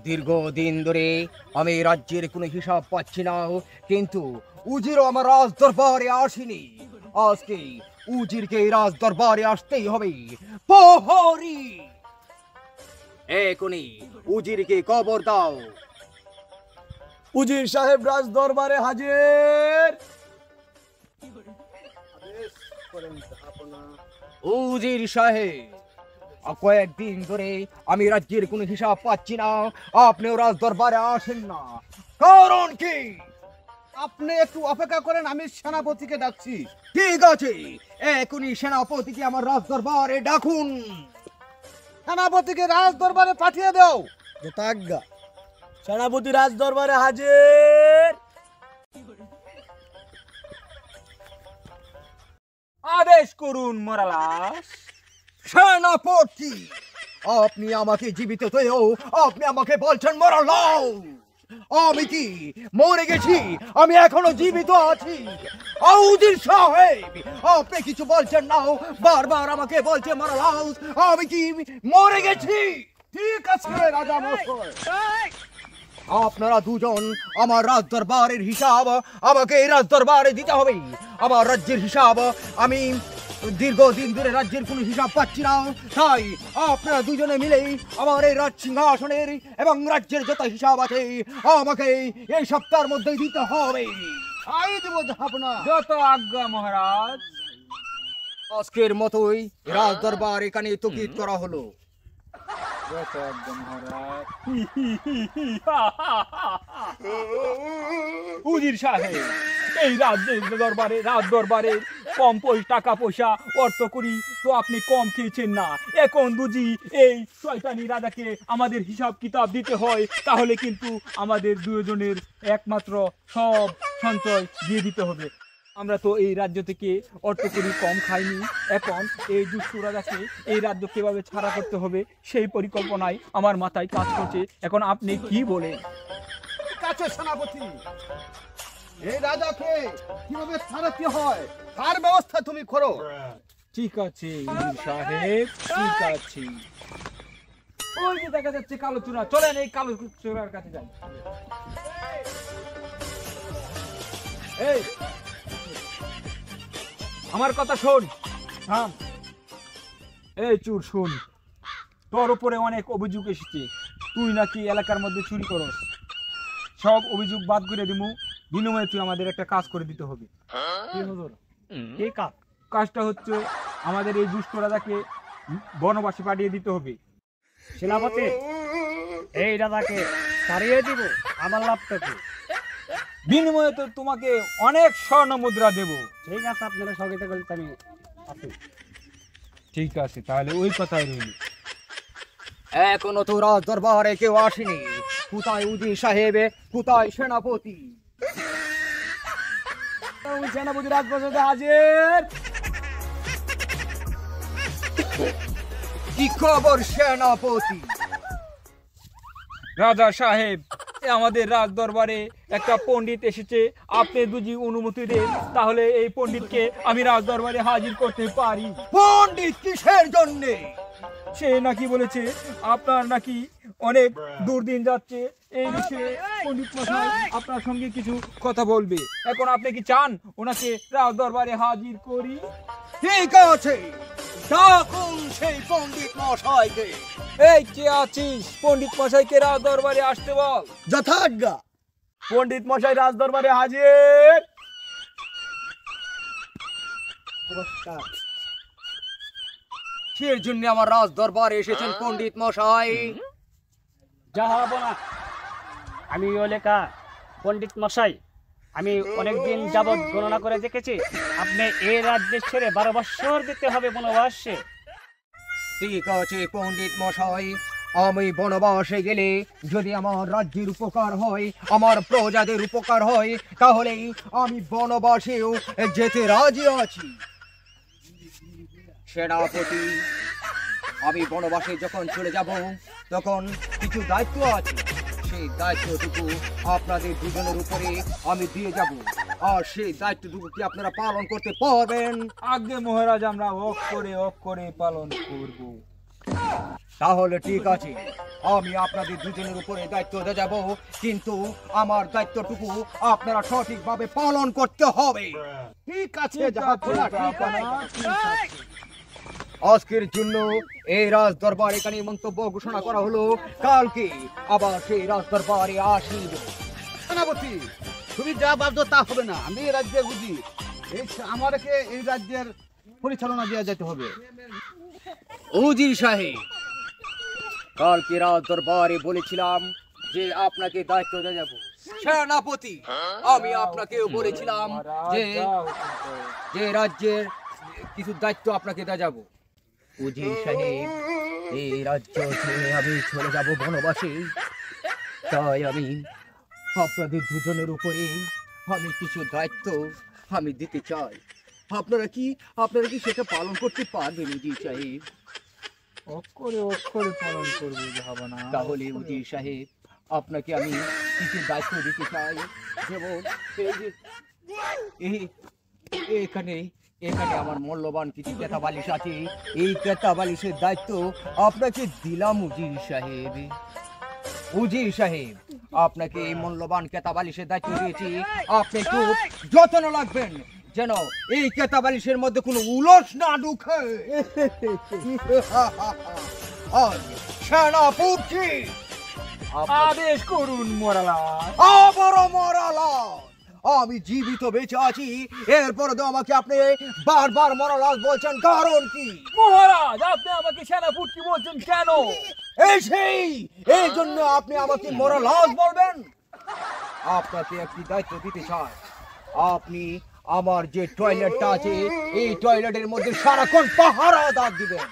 দীর্ঘদিন ধরে আমি রাজ্যের কোনো হিসাব পাচ্ছি না, কিন্তু উজিরও আমার রাজ দরবারে আসেনি। আজকে উজিরকে রাজ দরবারে আসতেই হবে। প্রহরী, এখনই উজিরকে খবর দাও। উজির সাহেব রাজ দরবারে হাজির। উজির সাহেব, কয়েকদিন ধরে আমি রাজ্যের কোনো হিসাব পাচ্ছি না, আপনিও রাজ দরবারে আসেন না, কারণ কি? আপনি একটু অপেক্ষা করেন, আমি সেনাপতিকে ডাকছি। ঠিক আছে, এখনই সেনাপতিকে আমার রাজ দরবারে ডাকুন। সেনাপতিকে রাজ দরবারে পাঠিয়ে দাও। যথাজ্ঞা। সেনাপতি রাজ দরবারে হাজির। আদেশ করুন মরালাস। সেনাপতি, আপনি আমাকে জীবিত পেয়েও আপনি আমাকে বলছেন মরা লাও। আমি কি মরে গেছি? আমি এখনো জীবিত আছি। উজির সাহেব, আপনি কিছু বলছেন না, বারবার আমাকে বলছে মরা লাও। আমি কি মরে গেছি? ঠিক আছে রাজা মশাই। আপনারা দুজন আমার রাজ দরবারের হিসাব আমাকে এই রাজ দরবারে দিতে হবে। আমার রাজ্যের হিসাব আমি দীর্ঘদিন ধরে রাজ্যের কোনো হিসাব পাচ্ছি না, তাই আপনারা দুজনে মিলেই আমার এই রাজ সিংহাসনের এবং রাজ্যের যত হিসাব আছে আমাকে এই সপ্তাহের মধ্যে দিতে হবে। আই দেব জাহাপনা। যত আজ্ঞা মহারাজ। আজকের মতোই রাজ দরবার এখানে স্থগিত করা হলো। যত আজ্ঞা মহারাজ। উজির সাহেব, এই রাজ্যের রাজ দরবারে কম টাকা পয়সা অর্থ করি তো আপনি কম খেয়েছেন না। এখন বুঝি এই শয়তানি রাজাকে আমাদের হিসাব কিতাব দিতে হয়, তাহলে কিন্তু আমাদের দুজনের একমাত্র সব সঞ্চয় দিয়ে দিতে হবে। আমরা তো এই রাজ্য থেকে অর্থ করি কম খাইনি। এখন এই দুষ্ট রাজাকে এই রাজ্য কিভাবে ছাড়া করতে হবে সেই পরিকল্পনায় আমার মাথায় কাজ করছে। এখন আপনি কি বলেন? কাছে সেনাপতি, এই রাজাকে কিভাবে ছাড়াতে হয় তার ব্যবস্থা তুমি করো। ঠিক আছে উজির সাহেব, ঠিক আছে। ওই যে দেখা যাচ্ছে কালো চূড়া, চলেন এই কালো চূড়ার কাছে যাই। এই, আমার কথা শোন। থাম। এই চুর শোন, তোর উপরে অনেক অভিযোগ এসেছে। তুই নাকি এলাকার মধ্যে চুরি করস। সব অভিযোগ বাদ করে দিমু, বিনিময়ে তুই আমাদের একটা কাজ করে দিতে হবে। কি হুজুর? এই কাজটা হচ্ছে আমাদের এই দুষ্ট রাজাকে বনবাসে পাঠিয়ে দিতে হবে। সেনাপতি, এই রাজাকে তাড়িয়ে দিব, আমার লাভটা কি? বিনিময়ে তো তোমাকে অনেক স্বর্ণ মুদ্রা দেব। ঠিক আছে, আপনারা সহযোগিতা করলে আমি আছি। ঠিক আছে, তাহলে ওই কথাই রইল। এখনো তো রাজ দরবারে কেউ আসেনি। কোথায় উজির সাহেব? কোথায় সেনাপতি? সেনাপতি রাজপ্রাসাদে হাজির। কি খবর সেনাপতি? রাজা সাহেব, আমাদের রাজ দরবারে একটা পণ্ডিত এসেছে। আপনি যদি অনুমতি দেন তাহলে এই পণ্ডিতকে আমি রাজ দরবারে হাজির করতে পারি। পণ্ডিত কিসের জন্যে? সে নাকি বলেছে আপনার নাকি অনেক দুর্দিন যাচ্ছে, এই বিষয়ে পণ্ডিত মশাই আপনার সঙ্গে কিছু কথা বলবে। এখন আপনি কি চান ওনাকে রাজ দরবারে হাজির করি? ঠিক আছে, ডাকুন সেই পণ্ডিত মশাইকে। এই কে আছিস? পণ্ডিত মশাইকে রাজ দরবারে আসতে বল। যথাজ্ঞা। পণ্ডিত মশাই রাজ দরবারে হাজির। নমস্কার। কিসের জন্য আমার রাজ দরবারে এসেছেন পণ্ডিত মশাই? জাহাপনা, আমি ওলেকা পণ্ডিত মশাই। আমি অনেকদিন যাবৎ গণনা করে দেখেছি, আপনি এই রাজ্যের ছেড়ে 12 বৎসর দিতে হবে বনবাসে। ঠিক আছে পণ্ডিত মশাই, আমি বনবাসে গেলে যদি আমার রাজ্যের উপকার হয়, আমার প্রজাদের উপকার হয়, তাহলে আমি বনবাসেও যেতে রাজি আছি। সেনাপতি, আমি বনবাসে যখন চলে যাব তখন কিছু দায়িত্ব আছে। সেই দায়িত্বটুকু আপনাদের দুজনের উপরে আমি দিয়ে যাব, আর সেই দায়িত্বটুকু কি আপনারা পালন করতে পারবেন? আগে মহারাজ, আমরা অক করে পালন করব। তাহলে ঠিক আছে, আমি আপনাদের দুজনের উপরে দায়িত্ব দিয়ে যাব, কিন্তু আমার দায়িত্বটুকু আপনারা সঠিকভাবে পালন করতে হবে। ঠিক আছে জাহাপনা, ঠিক আছে। আজকের জন্য এই রাজ দরবার এখানে মন্তব্য ঘোষণা করা হলো। কালকে আবার সেই রাজ দরবারে আসিব। সেনাপতি, তুমি যা ভাবছো তা হবে না। আমি এই রাজ্যের বুঝি, আমাদেরকে এই রাজ্যের পরিচালনা দেওয়া যেতে হবে। উজির সাহেব, কালকে রাজ দরবারে বলেছিলাম যে আপনাকে দায়িত্ব দিয়ে যাব। সেনাপতি, আমি আপনাকেও বলেছিলাম যে যে রাজ্যের কিছু দায়িত্ব আপনাকে দিয়ে যাব। উজির সাহেব, এই রাজ্য ছেড়ে আমি চলে যাব বনবাসে, তাই আমি আপনাদের দুজনের উপরে আমি কিছু দায়িত্ব আমি দিতে চাই। আপনারা কি সেটা পালন করতে পারবেন উজির সাহেব? অক্ষরে অক্ষরে পালন করবো জাহাপনা। তাহলে উজির সাহেব, আপনাকে আমি কিছু দায়িত্ব দিতে চাই। যেমন এই যে এখানে এখানে আমার মূল্যবান কিছু কেতা বালিশ আছে। এই কেতা বালিশের দায়িত্ব আপনাকে দিলাম উজির সাহেব। উজির সাহেব, আপনাকে এই মূল্যবান কেতা বালিশের দায়িত্ব দিয়েছি। আপনি খুব যত্ন রাখবেন যেন এই কেতা বালিশের মধ্যে কোনো উলস না ঢুকে। আর সেনাপতি, আদেশ করুন মরালাল। আবারও মরালাল, আমি জীবিত বেঁচে আছি, এরপরে তো আমাকে আপনি বারবার মরালাল বলছেন, কারণ কি? মহারাজ, আপনি আমাকে সেনাপতি বলছেন কেন? এই জন্য আপনি আমাকে মরালাল বলবেন? আপনাকে একটি দায়িত্ব দিতে চাই। আপনি আমার যে টয়লেটটা আছে, এই টয়লেটের মধ্যে সারাক্ষণ পাহারাদার দিবেন।